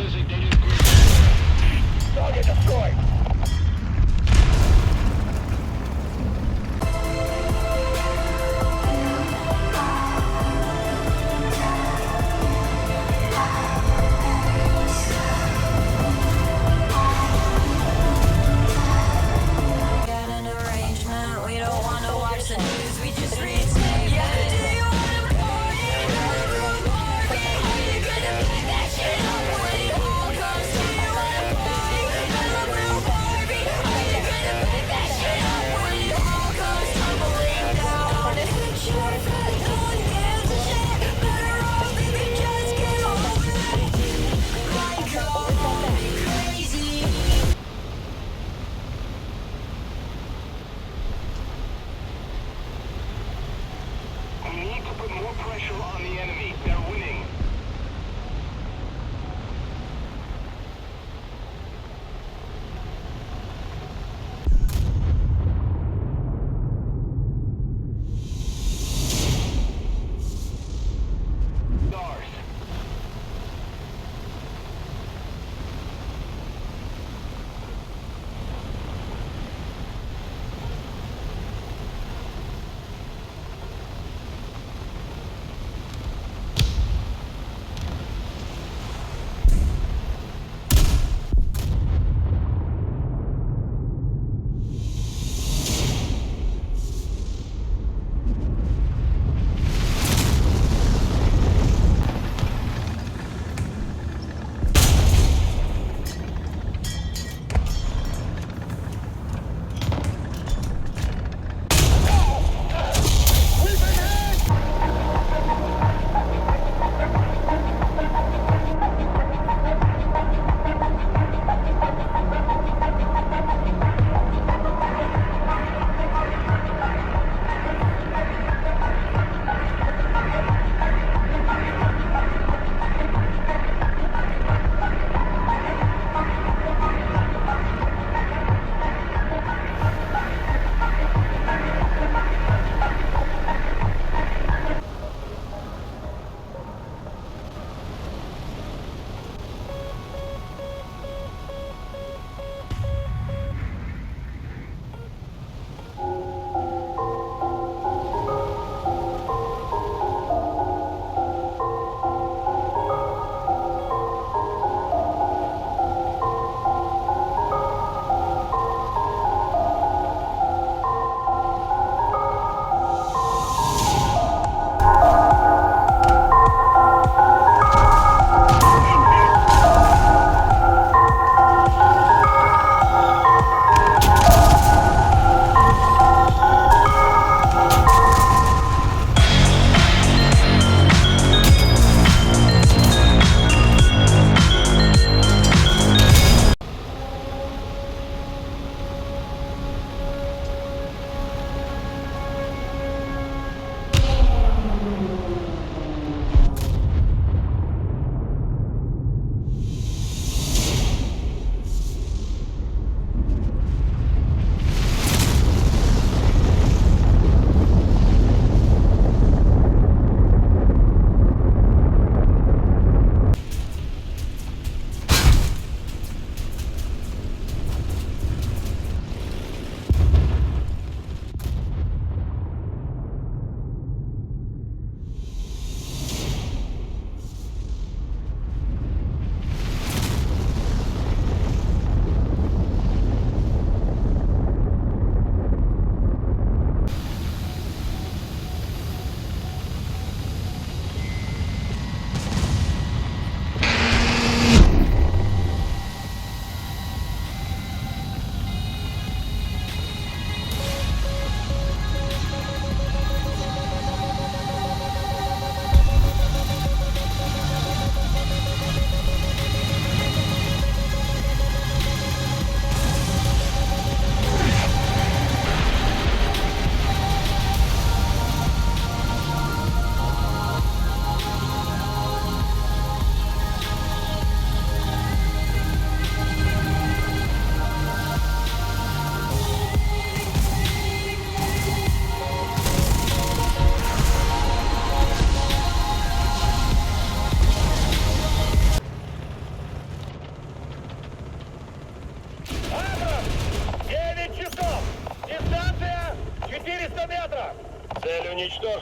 Target destroyed. Got an arrangement. We don't want to watch the news. We just read statements. Yeah, do you want to party? How you gonna pick that shit up when it all comes to you? Wanna party?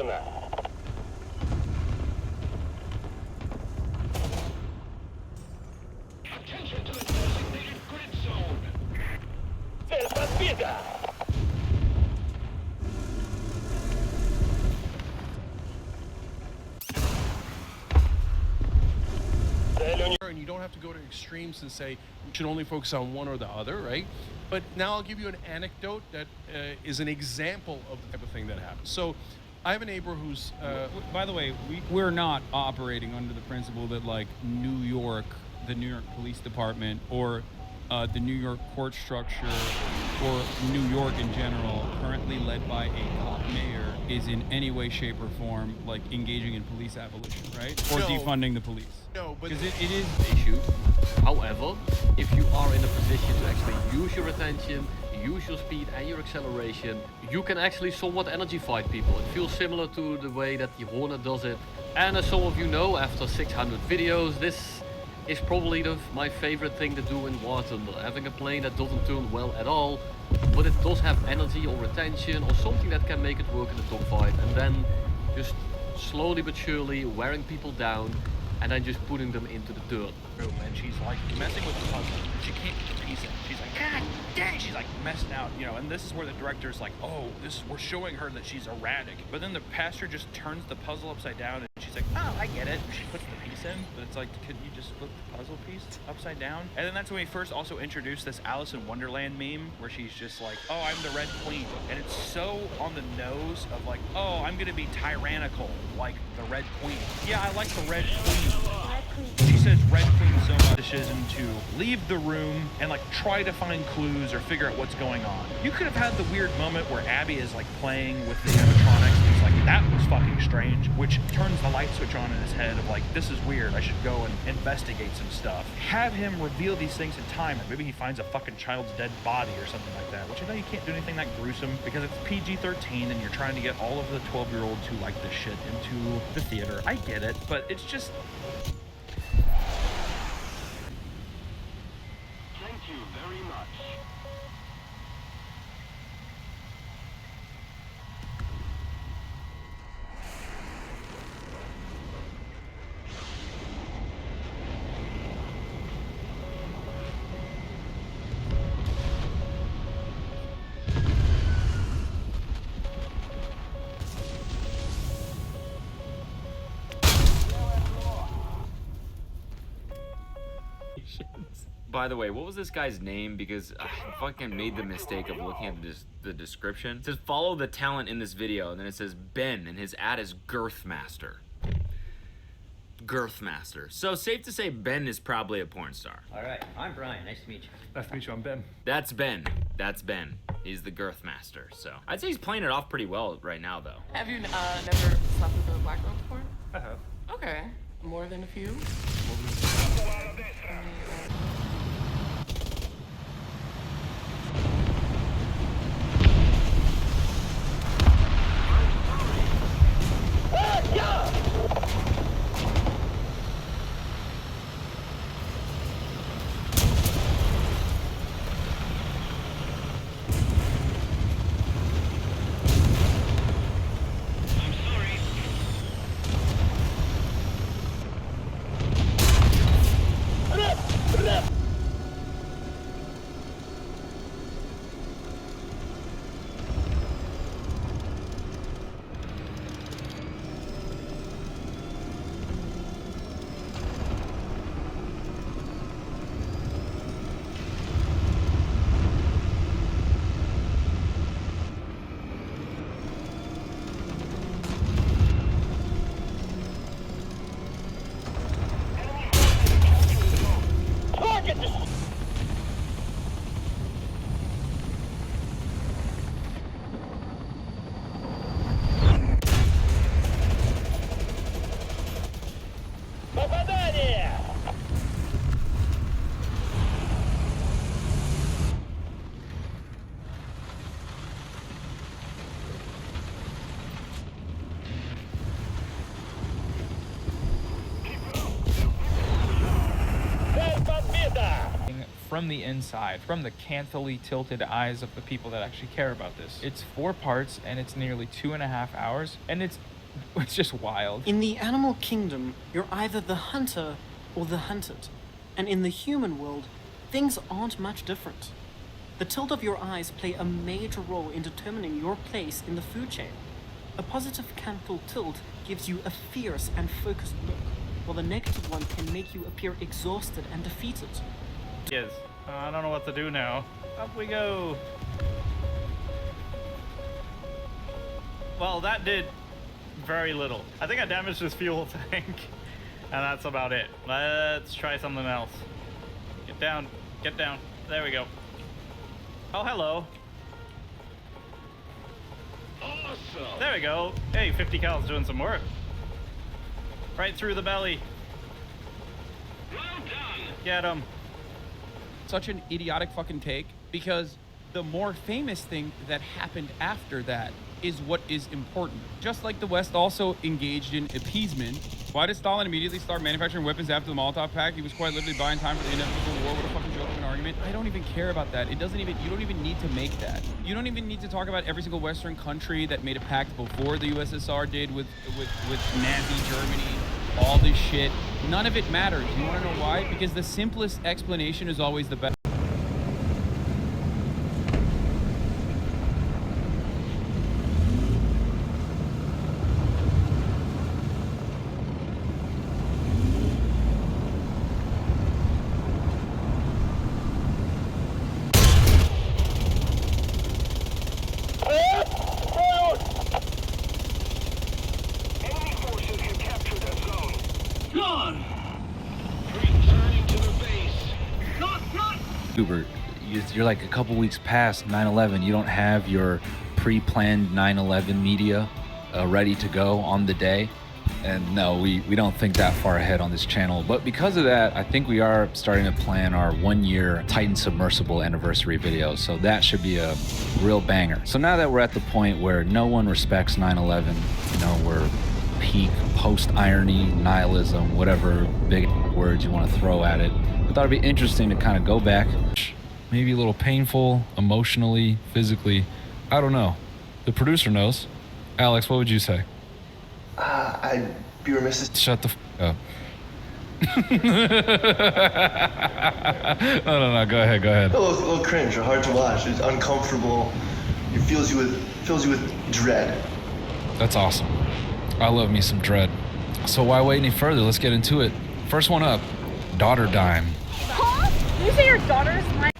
Getroffen. Attention to the designated grid zone. Цель подбита. And you don't have to go to extremes and say you should only focus on one or the other, right? But now I'll give you an anecdote that is an example of the type of thing that happens. So I have a neighbor who's... By the way, we're not operating under the principle that, like, New York, the New York Police Department, or the New York court structure, or New York in general, currently led by a cop mayor, is in any way, shape, or form, like, engaging in police abolition, right? Or No. defunding the police. No, but... Because it is... issue. However, if you are in a position to actually use your attention, use your speed and your acceleration, you can actually somewhat energy fight people. It feels similar to the way that the Hornet does it. And as some of you know, after 600 videos, this is probably my favorite thing to do in War Thunder. Having a plane that doesn't turn well at all, but it does have energy or retention or something that can make it work in a dogfight, and then just slowly but surely wearing people down and then just putting them into the dirt. And she's like messing with the puzzle. She can't get the piece in. She's like, God dang! She's like messing out, you know. And this is where the director's like, oh, we're showing her that she's erratic. But then the pastor just turns the puzzle upside down, and she's like, oh, I get it. She puts the piece in, but it's like, could you just flip the puzzle piece upside down? And then that's when we first also introduced this Alice in Wonderland meme, where she's just like, oh, I'm the Red Queen, and it's so on the nose of like, oh, I'm gonna be tyrannical like the Red Queen. Yeah, I like the Red Queen. She says Red Queen so much decision to leave the room and like try to find clues or figure out what's going on. You could have had the weird moment where Abby is like playing with the animatronics and he's like, that was fucking strange, which turns the light switch on in his head of like, this is weird, I should go and investigate some stuff. Have him reveal these things in time, and maybe he finds a fucking child's dead body or something like that, which I know you can't do anything that gruesome because it's PG-13 and you're trying to get all of the 12-year-olds who like this shit into the theater. I get it, but it's just... Thank you very much. By the way, what was this guy's name? Because I fucking made the mistake of looking at the description. It says follow the talent in this video, and then it says Ben, and his ad is Girthmaster. Girthmaster. So safe to say Ben is probably a porn star. All right, I'm Brian. Nice to meet you. Nice to meet you, I'm Ben. That's Ben. That's Ben. He's the Girthmaster. So I'd say he's playing it off pretty well right now, though. Have you never slept with a black girl before? I have. Okay. More than a few? from the inside, from the canthily tilted eyes of the people that actually care about this. It's 4 parts and it's nearly 2.5 hours, and it's just wild. In the animal kingdom, you're either the hunter or the hunted. And in the human world, things aren't much different. The tilt of your eyes play a major role in determining your place in the food chain. A positive canthal tilt gives you a fierce and focused look, while the negative one can make you appear exhausted and defeated. Yes. I don't know what to do now. Up we go. Well, that did very little. I think I damaged his fuel tank, and that's about it. Let's try something else. Get down. Get down. There we go. Oh, hello. Awesome. There we go. Hey, 50 cal's doing some work. Right through the belly. Well done. Get him. Such an idiotic fucking take, because the more famous thing that happened after that is what is important. Just like the West also engaged in appeasement. Why did Stalin immediately start manufacturing weapons after the Molotov Pact? He was quite literally buying time for the inevitable war. What a fucking joke of an argument. I don't even care about that. You don't even need to make that. You don't even need to talk about every single Western country that made a pact before the USSR did with Nazi Germany, all this shit. None of it matters. You wanna know why? Because the simplest explanation is always the best. Enemy forces have captured that zone. Gone. Returning to the base. Not. Hubert, you're like a couple weeks past 9/11. You don't have your pre-planned 9/11 media ready to go on the day. And no, we don't think that far ahead on this channel. But because of that, I think we are starting to plan our 1-year Titan submersible anniversary video. So that should be a real banger. So now that we're at the point where no one respects 9/11, we're peak post-irony, nihilism, whatever big words you want to throw at it, I thought it'd be interesting to kind of go back. Maybe a little painful, emotionally, physically. I don't know. The producer knows. Alex, what would you say? I'd be remiss to... Shut the up. No, go ahead. A little cringe or hard to watch. It's uncomfortable. It fills you with dread. That's awesome. I love me some dread. So why wait any further? Let's get into it. First one up, daughter dime. Huh? Did you say your daughter's 9/11?